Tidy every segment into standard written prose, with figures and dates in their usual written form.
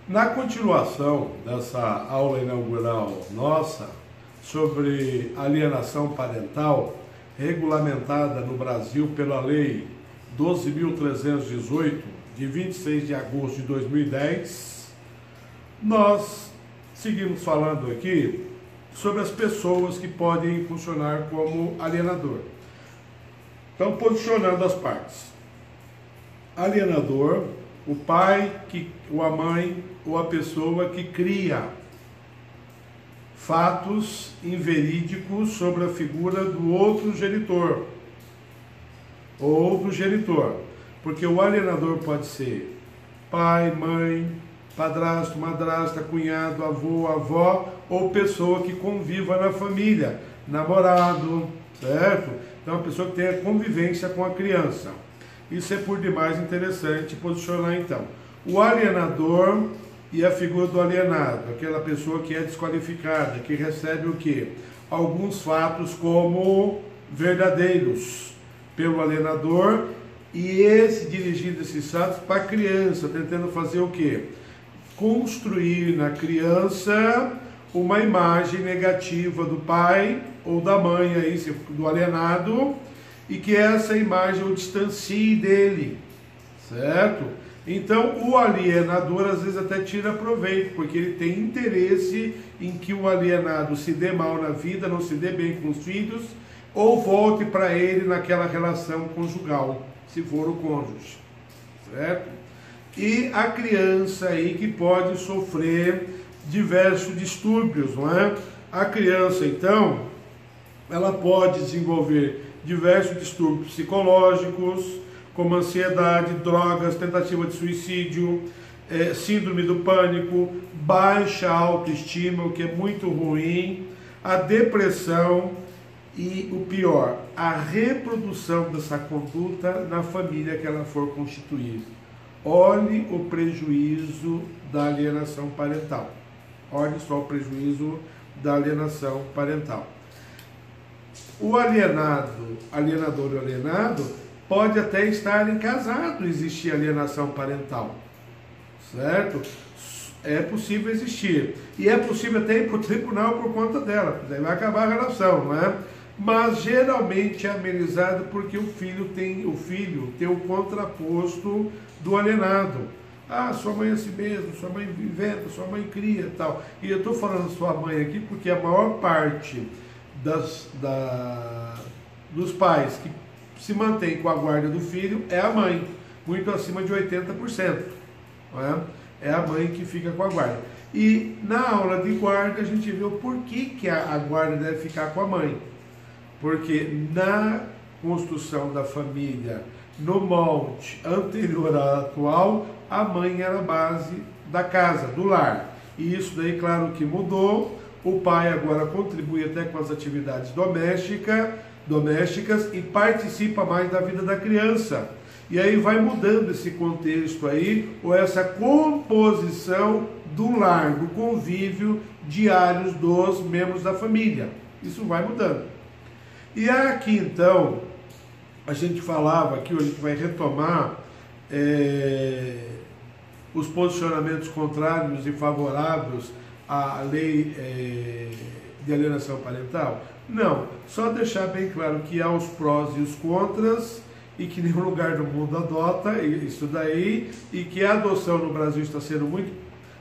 Na continuação dessa aula inaugural nossa sobre alienação parental, regulamentada no Brasil pela Lei 12.318, de 26 de agosto de 2010, nós seguimos falando aqui sobre as pessoas que podem funcionar como alienador. Então, posicionando as partes. Alienador, o pai, ou a mãe, ou a pessoa que cria fatos inverídicos sobre a figura do outro genitor, ou do genitor. Porque o alienador pode ser pai, mãe, padrasto, madrasta, cunhado, avô, avó, ou pessoa que conviva na família, namorado, certo? Então, a pessoa que tem a convivência com a criança. Isso é por demais interessante posicionar então. O alienador e a figura do alienado, aquela pessoa que é desqualificada, que recebe o quê? Alguns fatos como verdadeiros pelo alienador e esse dirigindo esses fatos para a criança, tentando fazer o quê? Construir na criança uma imagem negativa do pai ou da mãe, aí, do alienado, e que essa imagem o distancie dele, certo? Então, o alienador às vezes até tira proveito, porque ele tem interesse em que o alienado se dê mal na vida, não se dê bem com os filhos, ou volte para ele naquela relação conjugal, se for o cônjuge, certo? E a criança aí que pode sofrer diversos distúrbios, não é? A criança, então, ela pode desenvolver diversos distúrbios psicológicos, como ansiedade, drogas, tentativa de suicídio, síndrome do pânico, baixa autoestima, o que é muito ruim, a depressão e, o pior, a reprodução dessa conduta na família que ela for constituir. Olhe o prejuízo da alienação parental. Olhe só o prejuízo da alienação parental. O alienador e alienado pode até estarem casados, existir alienação parental, certo? É possível existir. E é possível até ir para o tribunal por conta dela, daí vai acabar a relação, não é? Mas geralmente é amenizado porque o filho tem o contraposto do alienado. Ah, sua mãe é assim mesmo, sua mãe inventa, sua mãe cria e tal. E eu estou falando sua mãe aqui porque a maior parte dos pais que se mantém com a guarda do filho é a mãe, muito acima de 80%. Não é? É a mãe que fica com a guarda. E na aula de guarda a gente vê o porquê que a guarda deve ficar com a mãe. Porque na construção da família, no molde anterior ao atual, a mãe era a base da casa, do lar. E isso daí, claro que mudou. O pai agora contribui até com as atividades domésticas e participa mais da vida da criança. E aí vai mudando esse contexto aí, ou essa composição do lar, do convívio diários dos membros da família. Isso vai mudando. E aqui então, a gente falava aqui, a gente vai retomar os posicionamentos contrários e favoráveis à lei de alienação parental? Não, só deixar bem claro que há os prós e os contras, e que nenhum lugar do mundo adota isso daí, e que a adoção no Brasil está sendo muito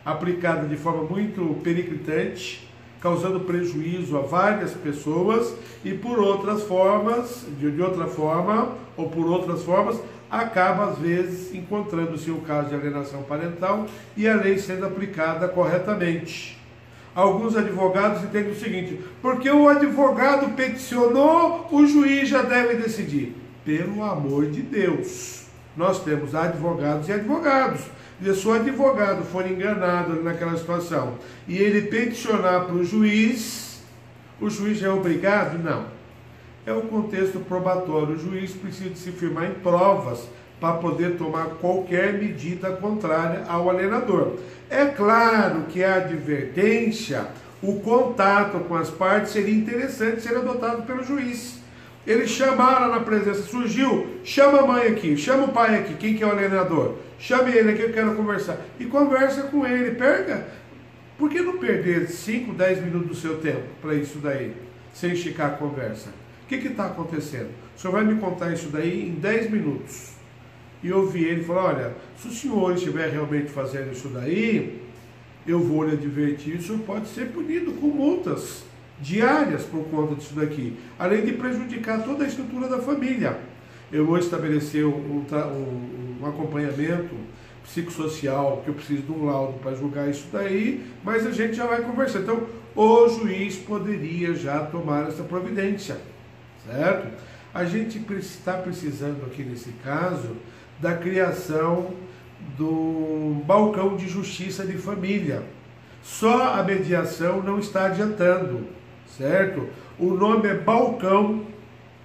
aplicada de forma muito periclitante, causando prejuízo a várias pessoas, e por outras formas, de outra forma, ou por outras formas, acaba às vezes encontrando-se o caso de alienação parental e a lei sendo aplicada corretamente. Alguns advogados entendem o seguinte: porque o advogado peticionou, o juiz já deve decidir. Pelo amor de Deus, nós temos advogados e advogados. E se o advogado for enganado naquela situação e ele peticionar para o juiz já é obrigado? Não. É o contexto probatório. O juiz precisa se firmar em provas para poder tomar qualquer medida contrária ao alienador. É claro que a advertência, o contato com as partes seria interessante ser adotado pelo juiz. Eles chamaram na presença, surgiu, chama a mãe aqui, chama o pai aqui, quem que é o alienador? Chame ele aqui, eu quero conversar. E conversa com ele, pega. Por que não perder 5, 10 minutos do seu tempo para isso daí, sem esticar a conversa? O que está acontecendo? O senhor vai me contar isso daí em 10 minutos. E ouvir ele falar, olha, se o senhor estiver realmente fazendo isso daí, eu vou lhe advertir, o senhor pode ser punido com multas diárias por conta disso daqui, além de prejudicar toda a estrutura da família. Eu vou estabelecer um acompanhamento psicossocial, que eu preciso de um laudo para julgar isso daí, mas a gente já vai conversar. Então, o juiz poderia já tomar essa providência, certo? A gente está precisando aqui nesse caso da criação do balcão de justiça de família. Só a mediação não está adiantando, certo? O nome é balcão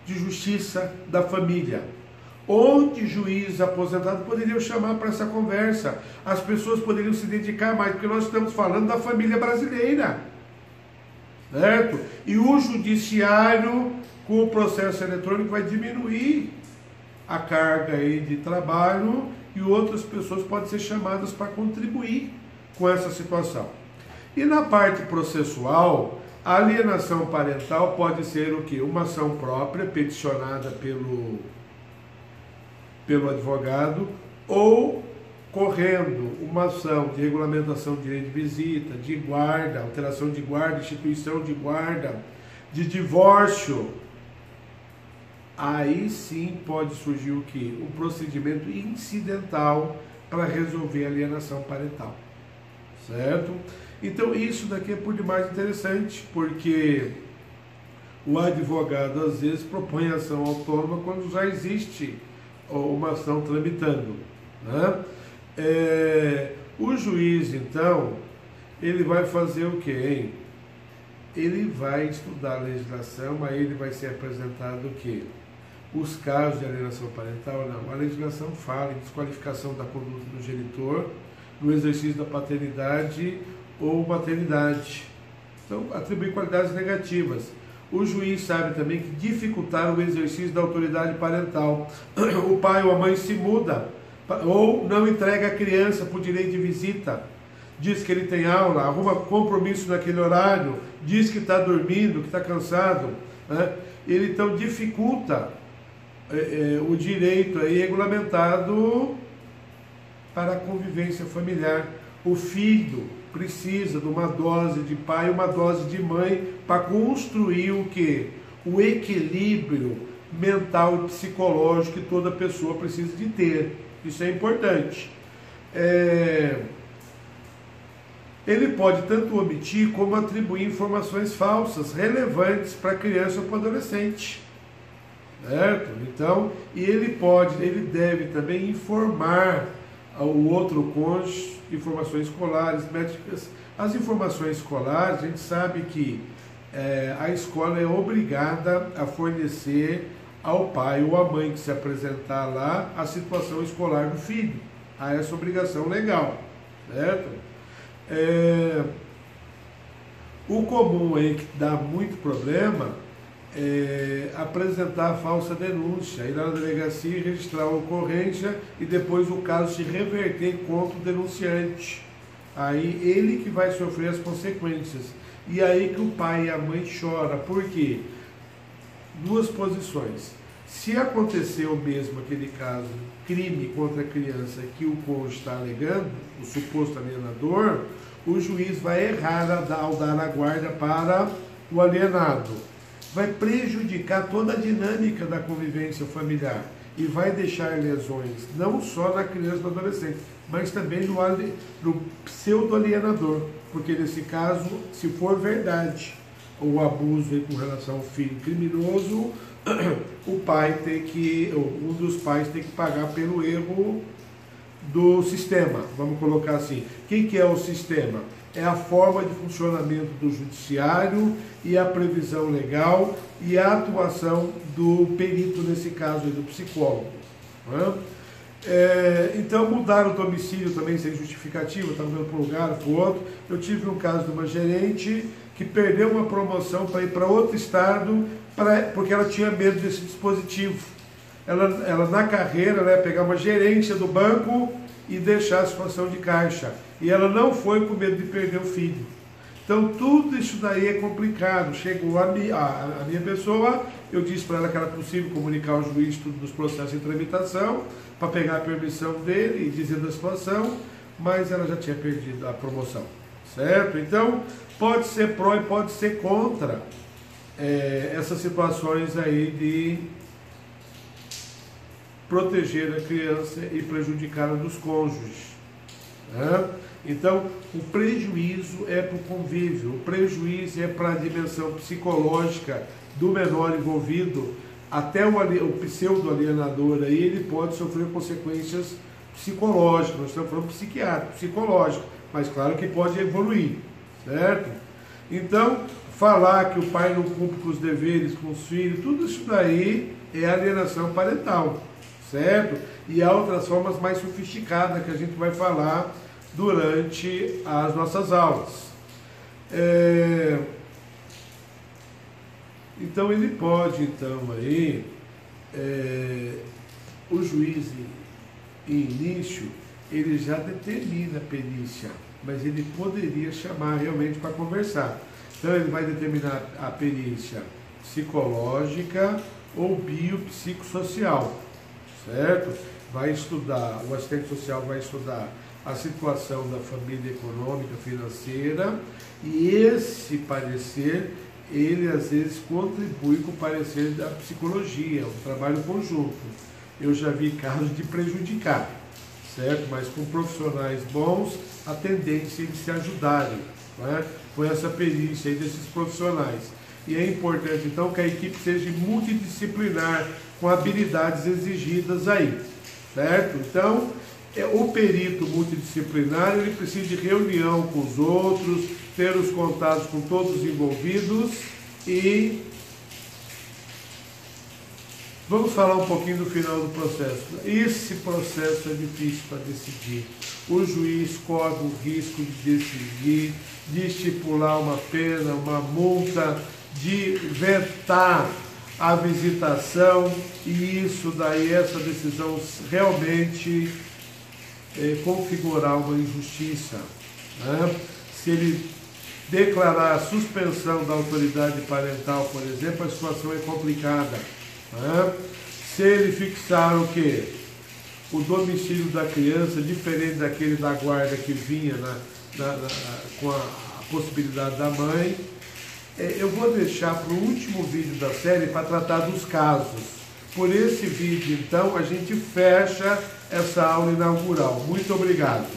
de justiça da família, onde juízes aposentados poderiam chamar para essa conversa. As pessoas poderiam se dedicar mais, porque nós estamos falando da família brasileira, certo? E o judiciário, com o processo eletrônico, vai diminuir a carga aí de trabalho e outras pessoas podem ser chamadas para contribuir com essa situação. E na parte processual, a alienação parental pode ser o quê? Uma ação própria, peticionada pelo advogado, ou correndo uma ação de regulamentação de direito de visita, de guarda, alteração de guarda, instituição de guarda, de divórcio. Aí sim pode surgir o quê? Um procedimento incidental para resolver a alienação parental, certo? Então isso daqui é por demais interessante, porque o advogado às vezes propõe ação autônoma quando já existe uma ação tramitando, né? O juiz, então, ele vai fazer o quê, hein? Ele vai estudar a legislação, aí ele vai ser apresentado o quê? Os casos de alienação parental, não. A legislação fala em desqualificação da conduta do genitor no exercício da paternidade ou maternidade. Então, atribuir qualidades negativas. O juiz sabe também que dificultar o exercício da autoridade parental. O pai ou a mãe se muda, ou não entrega a criança por direito de visita. Diz que ele tem aula, arruma compromisso naquele horário, diz que está dormindo, que está cansado, né? Ele então dificulta o direito aí regulamentado para a convivência familiar. O filho precisa de uma dose de pai e uma dose de mãe para construir o quê? O equilíbrio mental e psicológico que toda pessoa precisa de ter. Isso é importante. Ele pode tanto omitir como atribuir informações falsas, relevantes para a criança ou para o adolescente. Certo? Então, ele deve também informar o outro cônjuge informações escolares, métricas. As informações escolares, a gente sabe que a escola é obrigada a fornecer ao pai ou à mãe que se apresentar lá a situação escolar do filho. Há essa obrigação legal, certo? O comum aí que dá muito problema apresentar a falsa denúncia, ir na delegacia, registrar a ocorrência e depois o caso se reverter contra o denunciante. Aí ele que vai sofrer as consequências. E aí que o pai e a mãe choram. Por quê? Duas posições. Se aconteceu mesmo aquele caso, crime contra a criança que o cônjuge está alegando, o suposto alienador, o juiz vai errar ao dar a guarda para o alienado. Vai prejudicar toda a dinâmica da convivência familiar e vai deixar lesões não só na criança e no adolescente, mas também no pseudo-alienador, porque nesse caso, se for verdade o abuso com relação ao filho criminoso, o pai um dos pais tem que pagar pelo erro do sistema, vamos colocar assim. O que é o sistema? É a forma de funcionamento do judiciário e a previsão legal e a atuação do perito, nesse caso, do psicólogo. Né? Então mudaram o domicílio também sem justificativa, estava indo para um lugar, para o outro. Eu tive um caso de uma gerente que perdeu uma promoção para ir para outro estado, porque ela tinha medo desse dispositivo. Ela na carreira, ela ia pegar uma gerência do banco e deixar a situação de caixa. E ela não foi com medo de perder o filho. Então tudo isso daí é complicado. Chegou a minha pessoa, eu disse para ela que era possível comunicar ao juiz tudo dos processos de tramitação, para pegar a permissão dele e dizer da situação, mas ela já tinha perdido a promoção, certo? Então pode ser pró e pode ser contra essas situações aí de proteger a criança e prejudicar a dos cônjuges, né? Então, o prejuízo é para o convívio, o prejuízo é para a dimensão psicológica do menor envolvido, até o pseudo-alienador aí, ele pode sofrer consequências psicológicas, nós estamos falando psicológico, mas claro que pode evoluir, certo? Então, falar que o pai não cumpre com os deveres, com os filhos, tudo isso daí é alienação parental, certo? E há outras formas mais sofisticadas que a gente vai falar durante as nossas aulas. Então ele pode, o juiz em início, ele já determina a perícia, mas ele poderia chamar realmente para conversar. Então ele vai determinar a perícia psicológica ou biopsicossocial, certo? Vai estudar, o assistente social vai estudar a situação da família econômica, financeira, e esse parecer, ele às vezes contribui com o parecer da psicologia, um trabalho conjunto. Eu já vi casos de prejudicar, certo? Mas com profissionais bons, a tendência é de se ajudarem, né? Com essa perícia aí desses profissionais. E é importante então que a equipe seja multidisciplinar, com habilidades exigidas aí, certo? Então, o perito multidisciplinar, ele precisa de reunião com os outros, ter os contatos com todos os envolvidos e vamos falar um pouquinho do final do processo. Esse processo é difícil para decidir. O juiz corre o risco de decidir, de estipular uma pena, uma multa, de vetar a visitação e isso daí, essa decisão realmente configurar uma injustiça, né? Se ele declarar a suspensão da autoridade parental, por exemplo, a situação é complicada, né? Se ele fixar o quê? O domicílio da criança, diferente daquele da guarda que vinha com a possibilidade da mãe, eu vou deixar para o último vídeo da série para tratar dos casos. Por esse vídeo, então, a gente fecha essa aula inaugural. Muito obrigado.